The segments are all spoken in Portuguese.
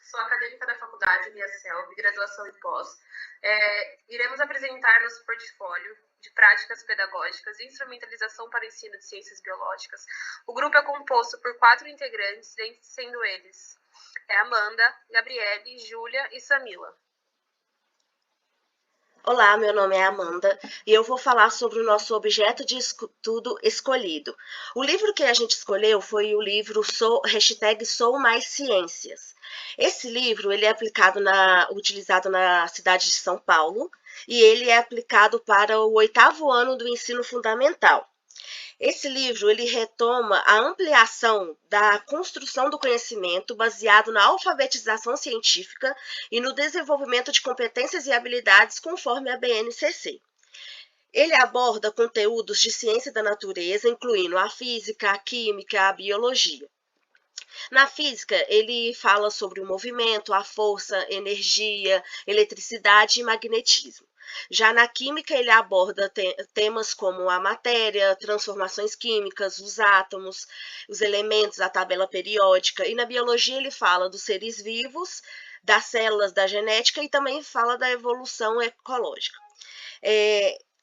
sou acadêmica da Faculdade Uniaselv, graduação e pós. Iremos apresentar nosso portfólio de práticas pedagógicas e instrumentalização para o ensino de ciências biológicas. O grupo é composto por 4 integrantes, sendo eles Amanda, Gabriele, Júlia e Samila. Olá, meu nome é Amanda e eu vou falar sobre o nosso objeto de estudo escolhido. O livro que a gente escolheu foi o livro Sou Mais Ciências. Esse livro ele é utilizado na cidade de São Paulo e ele é aplicado para o 8º ano do ensino fundamental. Esse livro ele retoma a ampliação da construção do conhecimento baseado na alfabetização científica e no desenvolvimento de competências e habilidades conforme a BNCC. Ele aborda conteúdos de ciência da natureza, incluindo a física, a química, a biologia. Na física, ele fala sobre o movimento, a força, energia, eletricidade e magnetismo. Já na química, ele aborda temas como a matéria, transformações químicas, os átomos, os elementos, a tabela periódica. E na biologia, ele fala dos seres vivos, das células, da genética e também fala da evolução ecológica.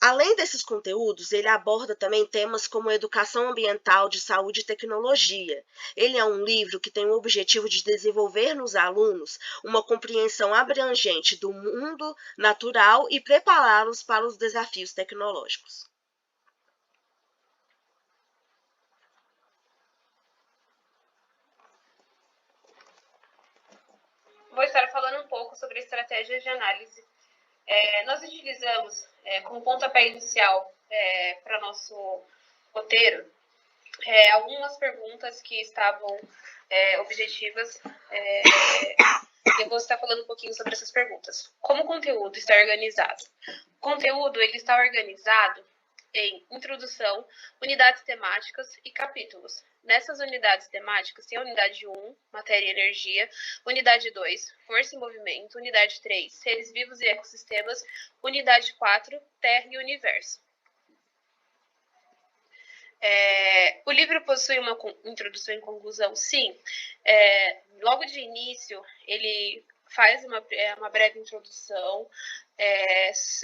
Além desses conteúdos, ele aborda também temas como educação ambiental, de saúde e tecnologia. Ele é um livro que tem o objetivo de desenvolver nos alunos uma compreensão abrangente do mundo natural e prepará-los para os desafios tecnológicos. Vou estar falando um pouco sobre estratégias de análise. Nós utilizamos como pontapé inicial para nosso roteiro algumas perguntas que estavam objetivas. Eu vou estar falando um pouquinho sobre essas perguntas. Como o conteúdo está organizado? O conteúdo ele está organizado em introdução, unidades temáticas e capítulos. Nessas unidades temáticas tem a unidade 1, matéria e energia, unidade 2, força e movimento, unidade 3, seres vivos e ecossistemas, unidade 4, terra e universo. O livro possui uma introdução e conclusão? Sim. Logo de início, ele faz uma breve introdução,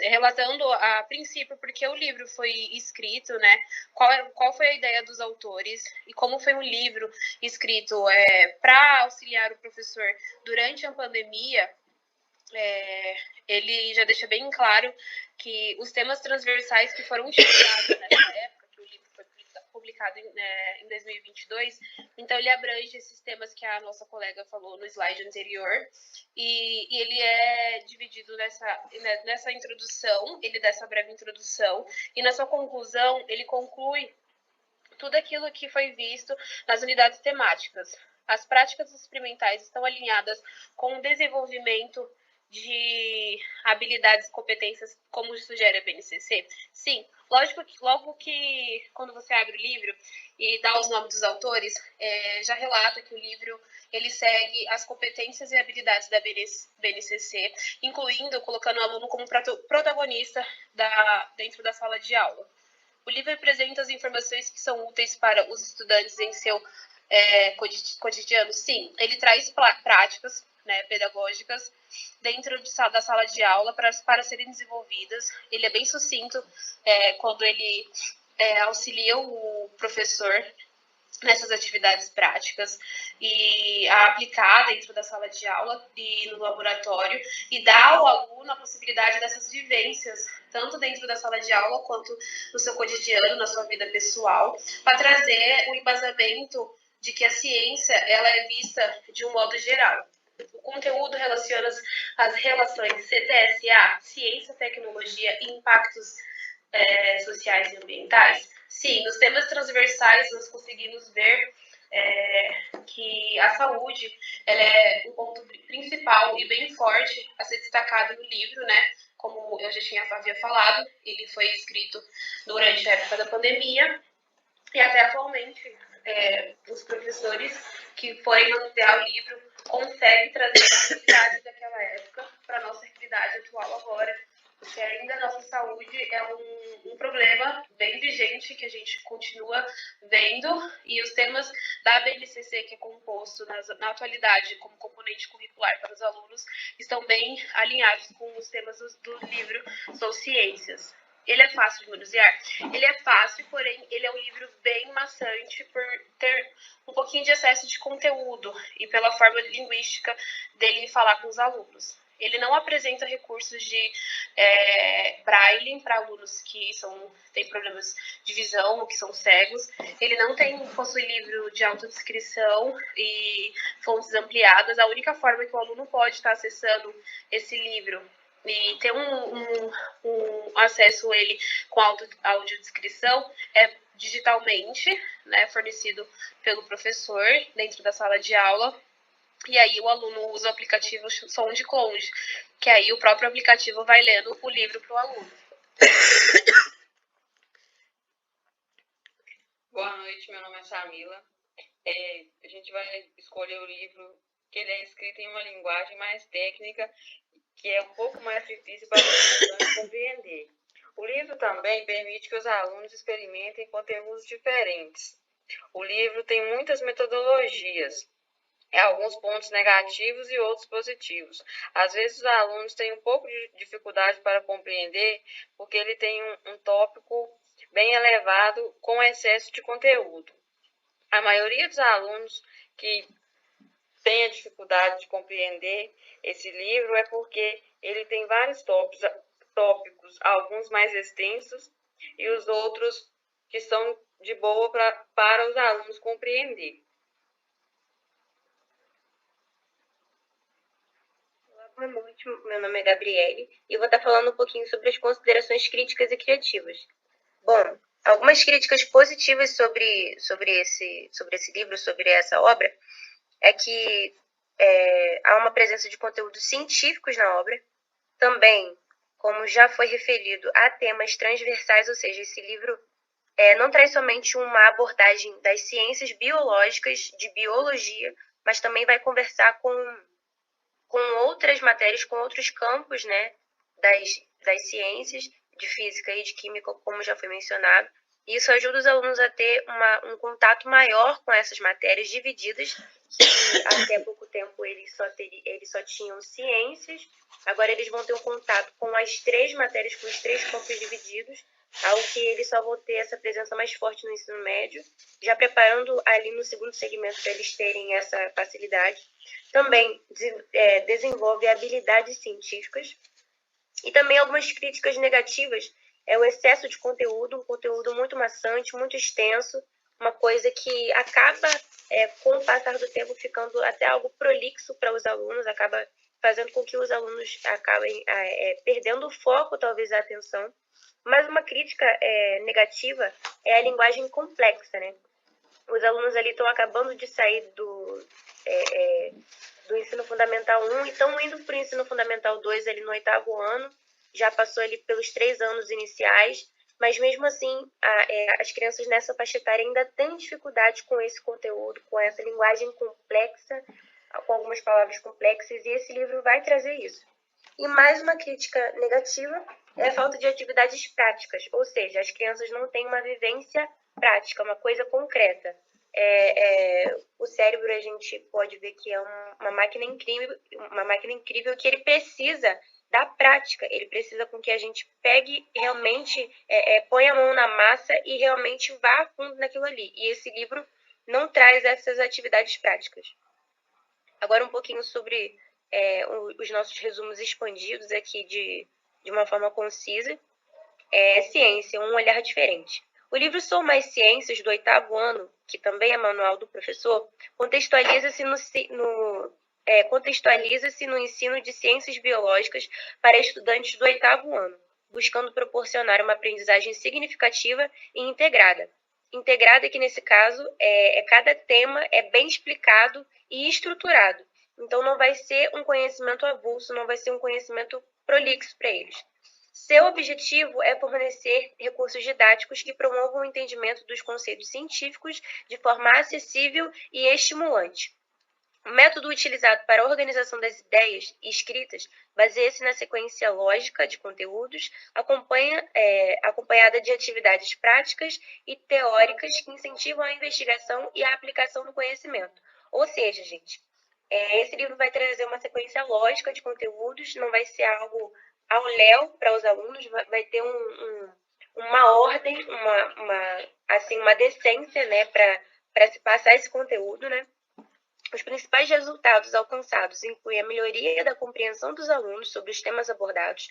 relatando a princípio porque o livro foi escrito, né? Qual foi a ideia dos autores e como foi um livro escrito para auxiliar o professor durante a pandemia. Ele já deixa bem claro que os temas transversais que foram utilizados nessa época, que o livro foi publicado em 2022, então ele abrange esses temas que a nossa colega falou no slide anterior, e ele é dividido nessa introdução, ele dá essa breve introdução, e na sua conclusão ele conclui tudo aquilo que foi visto nas unidades temáticas. As práticas experimentais estão alinhadas com o desenvolvimento de habilidades e competências, como sugere a BNCC? Sim, lógico que logo que quando você abre o livro e dá os nomes dos autores, já relata que o livro ele segue as competências e habilidades da BNCC, incluindo colocando o aluno como protagonista dentro da sala de aula. O livro apresenta as informações que são úteis para os estudantes em seu cotidiano? Sim, ele traz práticas pedagógicas dentro da sala de aula para serem desenvolvidas. Ele é bem sucinto quando ele auxilia o professor nessas atividades práticas e a aplicar dentro da sala de aula e no laboratório e dá ao aluno a possibilidade dessas vivências, tanto dentro da sala de aula quanto no seu cotidiano, na sua vida pessoal, para trazer o embasamento de que a ciência ela é vista de um modo geral. O conteúdo relaciona as relações CTSA, ciência, tecnologia e impactos sociais e ambientais. Sim, nos temas transversais nós conseguimos ver que a saúde ela é um ponto principal e bem forte a ser destacado no livro, né? Como eu já havia falado, ele foi escrito durante a época da pandemia e até atualmente os professores que forem manusear o livro conseguem trazer a realidade daquela época para a nossa realidade atual agora, que ainda a nossa saúde é um problema bem vigente que a gente continua vendo, e os temas da BNCC, que é composto na atualidade como componente curricular para os alunos, estão bem alinhados com os temas do livro Sou Ciências. Ele é fácil de manusear? Ele é fácil, porém ele é um livro bem maçante por ter um pouquinho de excesso de conteúdo e pela forma linguística dele falar com os alunos. Ele não apresenta recursos de braille para alunos que têm problemas de visão ou que são cegos. Ele não possui livro de autodescrição e fontes ampliadas. A única forma que o aluno pode estar acessando esse livro e ter um acesso a ele com audiodescrição é digitalmente, né, fornecido pelo professor dentro da sala de aula. E aí o aluno usa o aplicativo Som de Conde, que aí o próprio aplicativo vai lendo o livro para o aluno. Boa noite, meu nome é Samila. A gente vai escolher o livro que ele é escrito em uma linguagem mais técnica, que é um pouco mais difícil para os estudantes compreender. O livro também permite que os alunos experimentem conteúdos diferentes. O livro tem muitas metodologias, alguns pontos negativos e outros positivos. Às vezes os alunos têm um pouco de dificuldade para compreender, porque ele tem um tópico bem elevado com excesso de conteúdo. A maioria dos alunos que tem a dificuldade de compreender esse livro é porque ele tem vários tópicos, alguns mais extensos e os outros que são de boa para os alunos compreender. Boa noite, meu nome é Gabriele e eu vou estar falando um pouquinho sobre as considerações críticas e criativas. Bom, algumas críticas positivas sobre esse livro, sobre essa obra, é que há uma presença de conteúdos científicos na obra. Também, como já foi referido, há temas transversais, ou seja, esse livro não traz somente uma abordagem das ciências biológicas, de biologia, mas também vai conversar com outras matérias, com outros campos, né, das ciências, de física e de química, como já foi mencionado. E isso ajuda os alunos a ter um contato maior com essas matérias divididas, que até pouco tempo eles só tinham ciências, agora eles vão ter um contato com as 3 matérias, com os 3 campos divididos, algo que eles só vão ter essa presença mais forte no ensino médio, já preparando ali no segundo segmento para eles terem essa facilidade. Também desenvolve habilidades científicas. E também algumas críticas negativas é o excesso de conteúdo, um conteúdo muito maçante, muito extenso, uma coisa que acaba, com o passar do tempo, ficando até algo prolixo para os alunos, acaba fazendo com que os alunos acabem perdendo o foco, talvez, a atenção. Mas uma crítica negativa é a linguagem complexa, né? Os alunos ali estão acabando de sair do ensino fundamental 1 e estão indo para o ensino fundamental 2 ali no 8º ano, já passou ali pelos 3 anos iniciais, mas mesmo assim as crianças nessa faixa etária ainda têm dificuldade com esse conteúdo, com essa linguagem complexa, com algumas palavras complexas, e esse livro vai trazer isso. E mais uma crítica negativa é a falta de atividades práticas, ou seja, as crianças não têm uma vivência prática, uma coisa concreta. O cérebro, a gente pode ver que é uma máquina incrível que ele precisa da prática, ele precisa com que a gente pegue realmente, ponha a mão na massa e realmente vá a fundo naquilo ali. E esse livro não traz essas atividades práticas. Agora um pouquinho sobre os nossos resumos expandidos aqui de uma forma concisa. Ciência, um olhar diferente. O livro Sou Mais Ciências, do 8º ano, que também é manual do professor, contextualiza-se no ensino de ciências biológicas para estudantes do 8º ano, buscando proporcionar uma aprendizagem significativa e integrada. Integrada que, nesse caso, cada tema é bem explicado e estruturado. Então, não vai ser um conhecimento avulso, não vai ser um conhecimento prolixo para eles. Seu objetivo é fornecer recursos didáticos que promovam o entendimento dos conceitos científicos de forma acessível e estimulante. O método utilizado para a organização das ideias escritas baseia-se na sequência lógica de conteúdos, acompanhada de atividades práticas e teóricas que incentivam a investigação e a aplicação do conhecimento. Ou seja, gente, esse livro vai trazer uma sequência lógica de conteúdos, não vai ser algo ao léu para os alunos, vai ter uma ordem, uma decência, né, para se passar esse conteúdo, né? Os principais resultados alcançados incluem a melhoria da compreensão dos alunos sobre os temas abordados,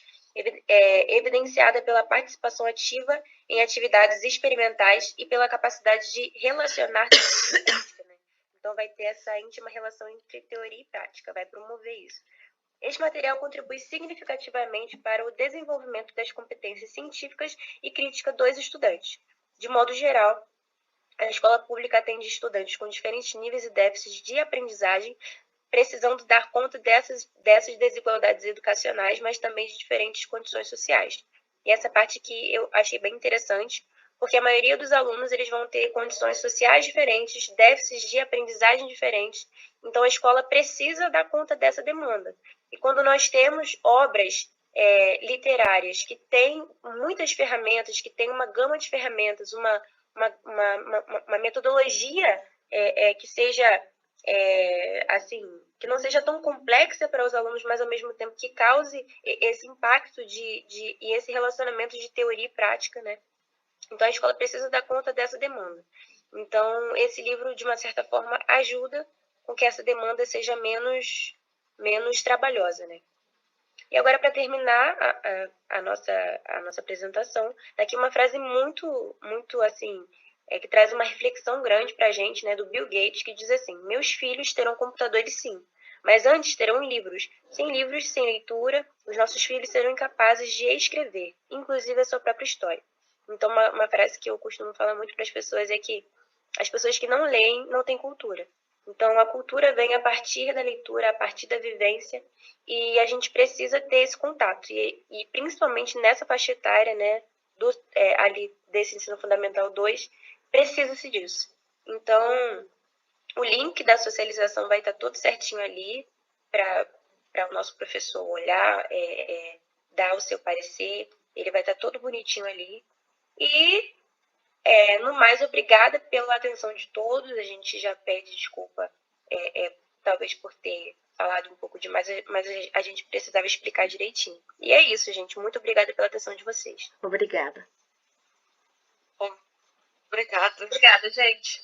evidenciada pela participação ativa em atividades experimentais e pela capacidade de relacionar teoria e prática, né? Então, vai ter essa íntima relação entre teoria e prática, vai promover isso. Este material contribui significativamente para o desenvolvimento das competências científicas e críticas dos estudantes. De modo geral, a escola pública atende estudantes com diferentes níveis e déficits de aprendizagem, precisando dar conta dessas desigualdades educacionais, mas também de diferentes condições sociais. E essa parte que eu achei bem interessante, porque a maioria dos alunos eles vão ter condições sociais diferentes, déficits de aprendizagem diferentes, então a escola precisa dar conta dessa demanda. E quando nós temos obras literárias que têm muitas ferramentas, que têm uma gama de ferramentas, uma metodologia que seja assim, que não seja tão complexa para os alunos, mas ao mesmo tempo que cause esse impacto e esse relacionamento de teoria e prática, né? Então a escola precisa dar conta dessa demanda. Então esse livro, de uma certa forma, ajuda com que essa demanda seja menos trabalhosa, né? E agora, para terminar a nossa apresentação, daqui uma frase muito assim, que traz uma reflexão grande para a gente, né, do Bill Gates, que diz assim: meus filhos terão computadores sim, mas antes terão livros. Sem livros, sem leitura, os nossos filhos serão incapazes de escrever, inclusive a sua própria história. Então, uma frase que eu costumo falar muito para as pessoas é que as pessoas que não leem não têm cultura. Então, a cultura vem a partir da leitura, a partir da vivência, e a gente precisa ter esse contato. E principalmente nessa faixa etária, né, ali desse ensino fundamental 2, precisa-se disso. Então, o link da socialização vai estar todo certinho ali para o nosso professor olhar, dar o seu parecer, ele vai estar todo bonitinho ali. E no mais, obrigada pela atenção de todos. A gente já pede desculpa, talvez por ter falado um pouco demais, mas a gente precisava explicar direitinho. E é isso, gente. Muito obrigada pela atenção de vocês. Obrigada. Obrigada. Obrigada, gente.